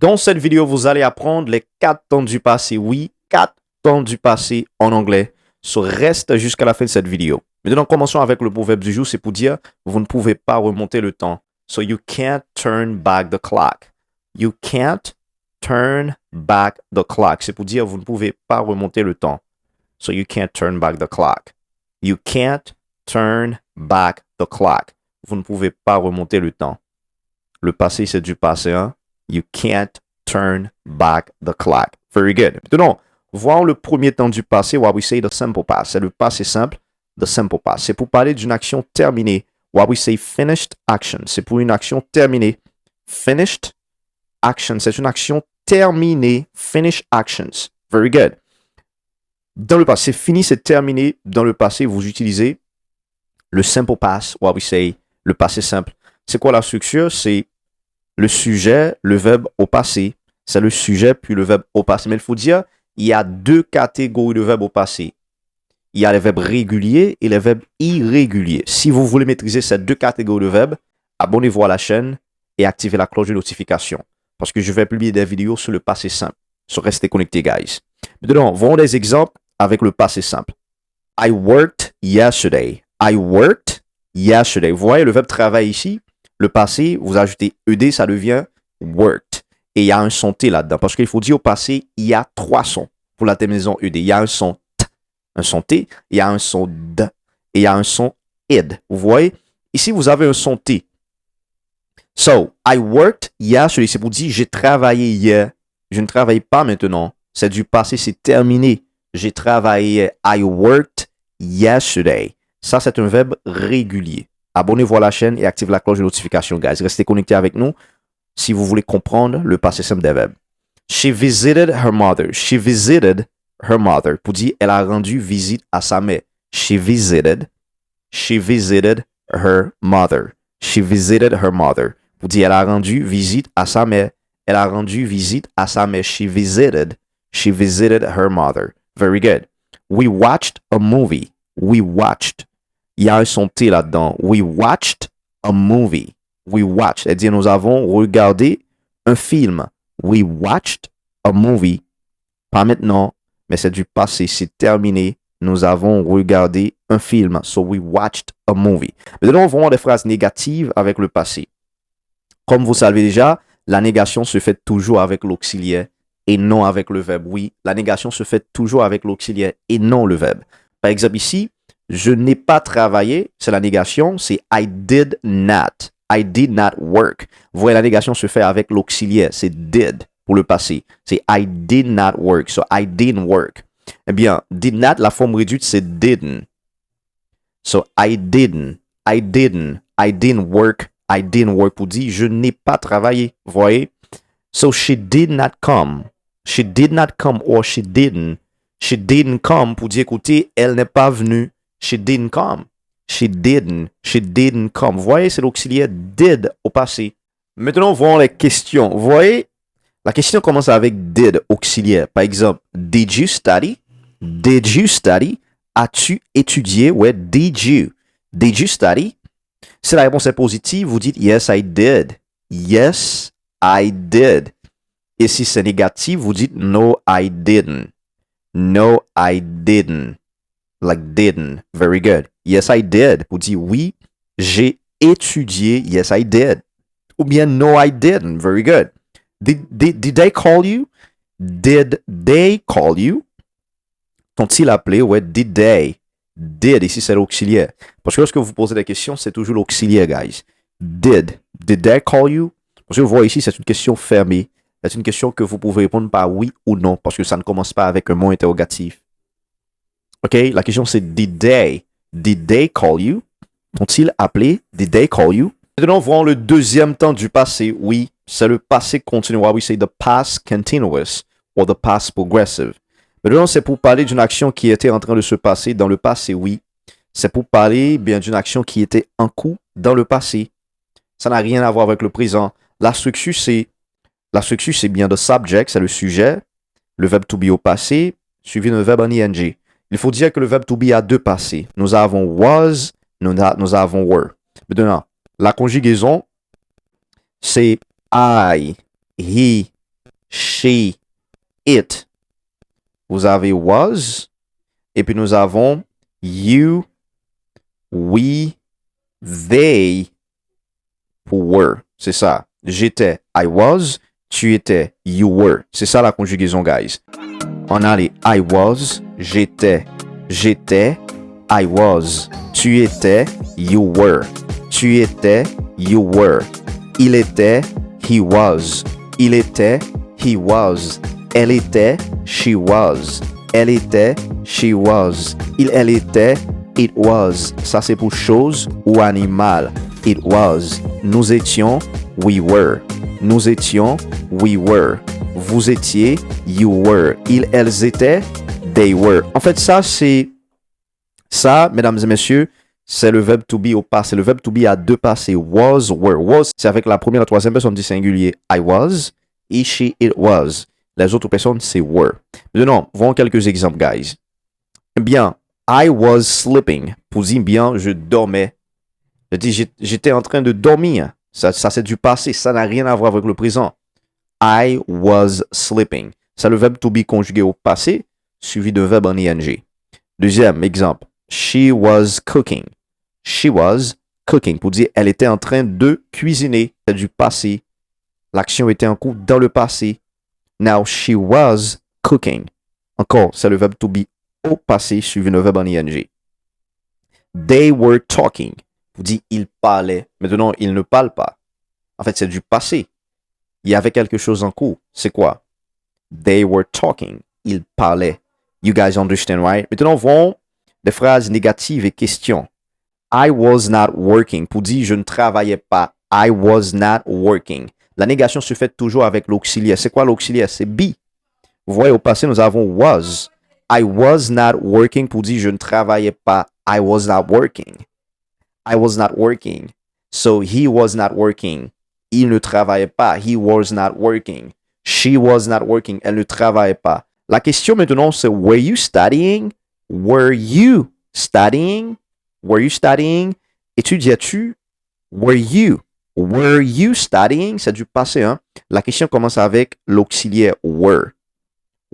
Dans cette vidéo, vous allez apprendre les 4 temps du passé. Oui, 4 temps du passé en anglais. So, reste jusqu'à la fin de cette vidéo. Maintenant, commençons avec le proverbe du jour. C'est pour dire, vous ne pouvez pas remonter le temps. So, you can't turn back the clock. You can't turn back the clock. C'est pour dire, vous ne pouvez pas remonter le temps. So, you can't turn back the clock. You can't turn back the clock. Vous ne pouvez pas remonter le temps. Le passé, c'est du passé, hein? You can't turn back the clock. Very good. Maintenant, voyons le premier temps du passé, what we say the simple past. C'est le passé simple, the simple past. C'est pour parler d'une action terminée, what we say finished action. C'est pour une action terminée. Finished action, c'est une action terminée. Finished actions. Very good. Dans le passé, fini, c'est terminé. Dans le passé, vous utilisez le simple past, what we say, le passé simple. C'est quoi la structure? C'est le sujet, le verbe au passé. C'est le sujet puis le verbe au passé. Mais il faut dire, il y a 2 catégories de verbes au passé. Il y a les verbes réguliers et les verbes irréguliers. Si vous voulez maîtriser ces 2 catégories de verbes, abonnez-vous à la chaîne et activez la cloche de notification. Parce que je vais publier des vidéos sur le passé simple. So, restez connectés, guys. Maintenant, voyons des exemples avec le passé simple. I worked yesterday. I worked yesterday. Vous voyez le verbe travail ici? Le passé, vous ajoutez ED, ça devient worked. Et il y a un son T là-dedans. Parce qu'il faut dire au passé, il y a 3 sons pour la terminaison ED. Il y a un son T, un son T, il y a un son D, et il y a un son id. Vous voyez? Ici, vous avez un son T. So, I worked yesterday. C'est pour dire j'ai travaillé hier. Je ne travaille pas maintenant. C'est du passé, c'est terminé. J'ai travaillé. I worked yesterday. Ça, c'est un verbe régulier. Abonnez-vous à la chaîne et activez la cloche de notification, guys. Restez connectés avec nous si vous voulez comprendre le passé simple des verbes. She visited her mother. She visited her mother. Pour dire, elle a rendu visite à sa mère. She visited her mother. She visited her mother. Pour dire, elle a rendu visite à sa mère. Elle a rendu visite à sa mère. She visited her mother. Very good. We watched a movie. We watched. Il y a un son T là-dedans. We watched a movie. We watched. C'est-à-dire, nous avons regardé un film. We watched a movie. Pas maintenant, mais c'est du passé. C'est terminé. Nous avons regardé un film. So, we watched a movie. Maintenant, on va voir des phrases négatives avec le passé. Comme vous savez déjà, la négation se fait toujours avec l'auxiliaire et non avec le verbe. Oui, la négation se fait toujours avec l'auxiliaire et non le verbe. Par exemple, ici, je n'ai pas travaillé, c'est la négation, c'est I did not. I did not work. Vous voyez, la négation se fait avec l'auxiliaire, c'est did pour le passé. C'est I did not work, so I didn't work. Eh bien, did not, la forme réduite, c'est didn't. So I didn't work pour dire je n'ai pas travaillé. Vous voyez? So she did not come. She did not come or she didn't. She didn't come pour dire écoutez, elle n'est pas venue. She didn't come. She didn't come. Vous voyez, c'est l'auxiliaire did au passé. Maintenant, voyons les questions. Vous voyez, la question commence avec did, auxiliaire. Par exemple, did you study? Did you study? As-tu étudié? Ouais, did you? Did you study? Si la réponse est positive, vous dites yes, I did. Yes, I did. Et si c'est négatif, vous dites no, I didn't. No, I didn't. Like didn't. Very good. Yes, I did. Vous dites oui, j'ai étudié. Yes, I did. Ou bien no, I didn't. Very good. Did they call you? Did they call you? T'ont-ils appelé? Ouais, did they? Did, ici c'est l'auxiliaire. Parce que lorsque vous posez des questions, c'est toujours l'auxiliaire, guys. Did they call you? Parce que vous voyez ici, c'est une question fermée. C'est une question que vous pouvez répondre par oui ou non, parce que ça ne commence pas avec un mot interrogatif. OK? La question c'est did they call you? Ont-ils appelé? Did they call you? Maintenant, voyons le deuxième temps du passé. Oui, c'est le passé continu. We say the past continuous or the past progressive. Maintenant, c'est pour parler d'une action qui était en train de se passer dans le passé. Oui, c'est pour parler bien d'une action qui était en cours dans le passé. Ça n'a rien à voir avec le présent. La structure, c'est bien the subject, c'est le sujet, le verbe to be au passé, suivi d'un verbe en ing. Il faut dire que le verbe to be a 2 passés. Nous avons was, nous avons were. Maintenant, la conjugaison, c'est I, he, she, it. Vous avez was. Et puis nous avons you, we, they, were. C'est ça. J'étais, I was. Tu étais, you were. C'est ça la conjugaison, guys. On a les I was, j'étais, I was. Tu étais, you were. Tu étais, you were. Il était, he was. Il était, he was. Elle était, she was. Elle était, she was. Elle était, it was. Ça c'est pour chose ou animal. It was. Nous étions, we were. Nous étions, we were. Vous étiez, you were. Elles étaient, they were. En fait, ça, mesdames et messieurs, c'est le verbe to be au passé. Le verbe to be a deux passés. Was, were. Was, c'est avec la première et la troisième personne du singulier. I was. He, she, it was. Les autres personnes, c'est were. Maintenant, voyons quelques exemples, guys. Bien, I was sleeping. Pour dire bien, je dormais. Je dis, j'étais en train de dormir. Ça c'est du passé. Ça n'a rien à voir avec le présent. I was sleeping. C'est le verbe to be conjugué au passé, suivi d'un verbe en ing. Deuxième exemple. She was cooking. She was cooking. Pour dire, elle était en train de cuisiner. C'est du passé. L'action était en cours dans le passé. Now, she was cooking. Encore, c'est le verbe to be au passé, suivi d'un verbe en ing. They were talking. Vous dites, ils parlaient. Maintenant, ils ne parlent pas. En fait, c'est du passé. Il y avait quelque chose en cours. C'est quoi? They were talking. Ils parlaient. You guys understand, right? Maintenant, voyons des phrases négatives et questions. I was not working. Pour dire, je ne travaillais pas. I was not working. La négation se fait toujours avec l'auxiliaire. C'est quoi l'auxiliaire? C'est be. Vous voyez, au passé, nous avons was. I was not working. Pour dire, je ne travaillais pas. I was not working. I was not working. So, he was not working. Il ne travaillait pas. He was not working. She was not working. Elle ne travaillait pas. La question maintenant, c'est were you studying? Were you studying? Were you studying? Étudiais-tu? Were you? Were you studying? C'est du passé, hein? La question commence avec l'auxiliaire were.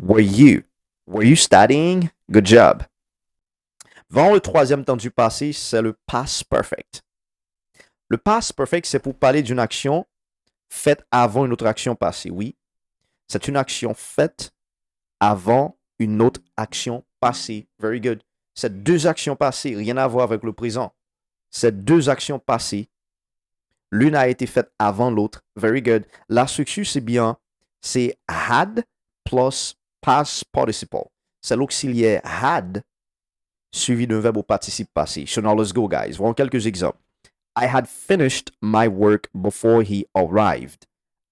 Were you? Were you studying? Good job. Dans le troisième temps du passé, c'est le past perfect. Le past perfect, c'est pour parler d'une action faite avant une autre action passée. Oui, c'est une action faite avant une autre action passée. Very good. C'est deux actions passées, rien à voir avec le présent. C'est deux actions passées. L'une a été faite avant l'autre. Very good. La structure, c'est bien, c'est had plus past participle. C'est l'auxiliaire had suivi d'un verbe au participe passé. So now let's go, guys. Voyons quelques exemples. I had finished my work before he arrived.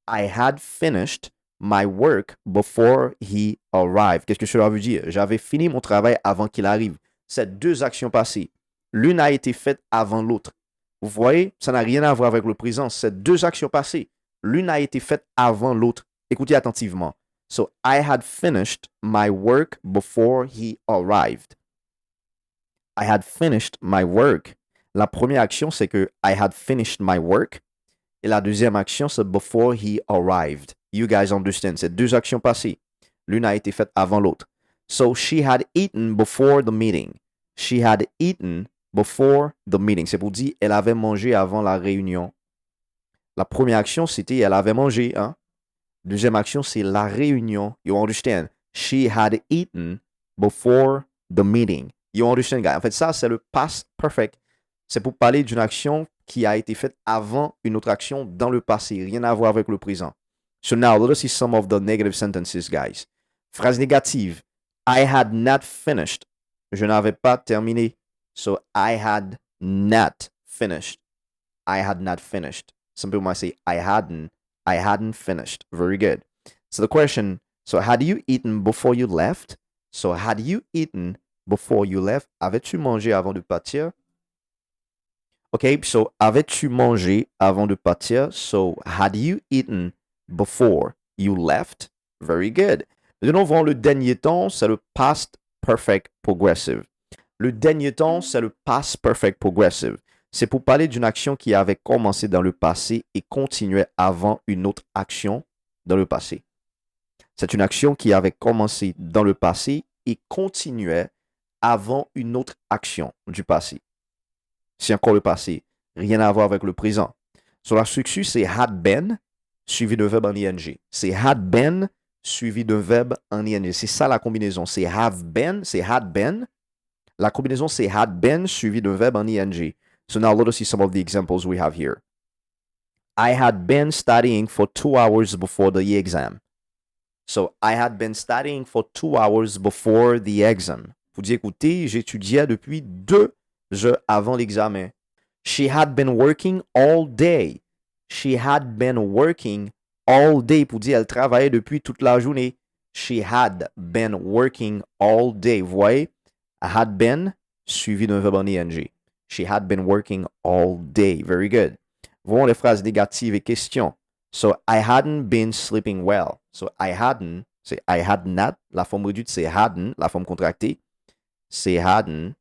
I had finished my work before he arrived. Qu'est-ce que cela veut dire? J'avais fini mon travail avant qu'il arrive. C'est deux actions passées. L'une a été faite avant l'autre. Vous voyez, ça n'a rien à voir avec le présent. C'est deux actions passées. L'une a été faite avant l'autre. Écoutez attentivement. So, I had finished my work before he arrived. I had finished my work. La première action, c'est que I had finished my work. Et la deuxième action, c'est before he arrived. You guys understand. C'est deux actions passées. L'une a été faite avant l'autre. So, she had eaten before the meeting. She had eaten before the meeting. C'est pour dire, elle avait mangé avant la réunion. La première action, c'était, elle avait mangé. Hein? Deuxième action, c'est la réunion. You understand? She had eaten before the meeting. You understand, guys? En fait, ça, c'est le past perfect. C'est pour parler d'une action qui a été faite avant une autre action dans le passé. Rien à voir avec le présent. So now, let us see some of the negative sentences, guys. Phrase négative. I had not finished. Je n'avais pas terminé. So, I had not finished. I had not finished. Some people might say, I hadn't finished. Very good. So the question, so had you eaten before you left? So, had you eaten before you left? Avais-tu mangé avant de partir? Okay, so avais-tu mangé avant de partir? So, had you eaten before you left? Very good. Nous voyons le dernier temps, c'est le past perfect progressive. Le dernier temps, c'est le past perfect progressive. C'est pour parler d'une action qui avait commencé dans le passé et continuait avant une autre action dans le passé. C'est une action qui avait commencé dans le passé et continuait avant une autre action du passé. C'est encore le passé, rien à voir avec le présent. Sur la structure, c'est had been suivi d'un verbe en ing. C'est had been suivi d'un verbe en ing. C'est ça la combinaison. C'est have been, c'est had been. La combinaison, c'est had been suivi d'un verbe en ing. So now let us see some of the examples we have here. I had been studying for 2 hours before the exam. So, I had been studying for 2 hours before the exam. Vous dites, écoutez, j'étudiais depuis 2 heures avant l'examen. She had been working all day. She had been working all day. Pour dire, elle travaillait depuis toute la journée. She had been working all day. Vous voyez? Had been suivi d'un verbe en ing. She had been working all day. Very good. Voyons les phrases négatives et questions. So, I hadn't been sleeping well. So, I hadn't, c'est I had not. La forme réduite, c'est hadn't. La forme contractée, c'est hadn't.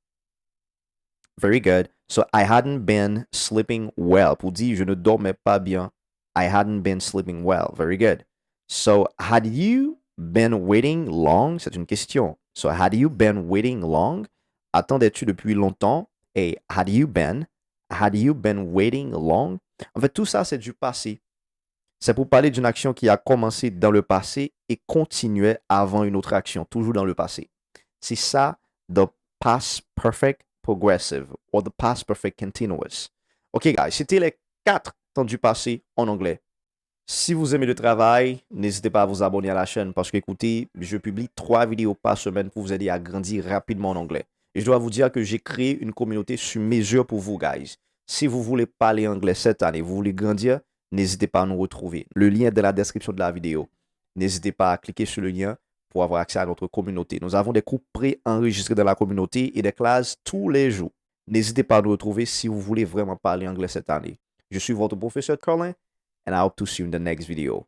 Very good. So, I hadn't been sleeping well. Pour dire, je ne dormais pas bien. I hadn't been sleeping well. Very good. So, had you been waiting long? C'est une question. So, had you been waiting long? Attendais-tu depuis longtemps? Et had you been waiting long? En fait, tout ça, c'est du passé. C'est pour parler d'une action qui a commencé dans le passé et continuait avant une autre action, toujours dans le passé. C'est ça, the past perfect progressive or the past perfect continuous. OK, guys, c'était les 4 temps du passé en anglais. Si vous aimez le travail, n'hésitez pas à vous abonner à la chaîne parce que, écoutez, je publie 3 vidéos par semaine pour vous aider à grandir rapidement en anglais. Et je dois vous dire que j'ai créé une communauté sur mesure pour vous, guys. Si vous voulez parler anglais cette année, vous voulez grandir, n'hésitez pas à nous retrouver. Le lien est dans la description de la vidéo. N'hésitez pas à cliquer sur le lien pour avoir accès à notre communauté. Nous avons des cours pré-enregistrés dans la communauté et des classes tous les jours. N'hésitez pas à nous retrouver si vous voulez vraiment parler anglais cette année. Je suis votre professeur Colin and I hope to see you in the next video.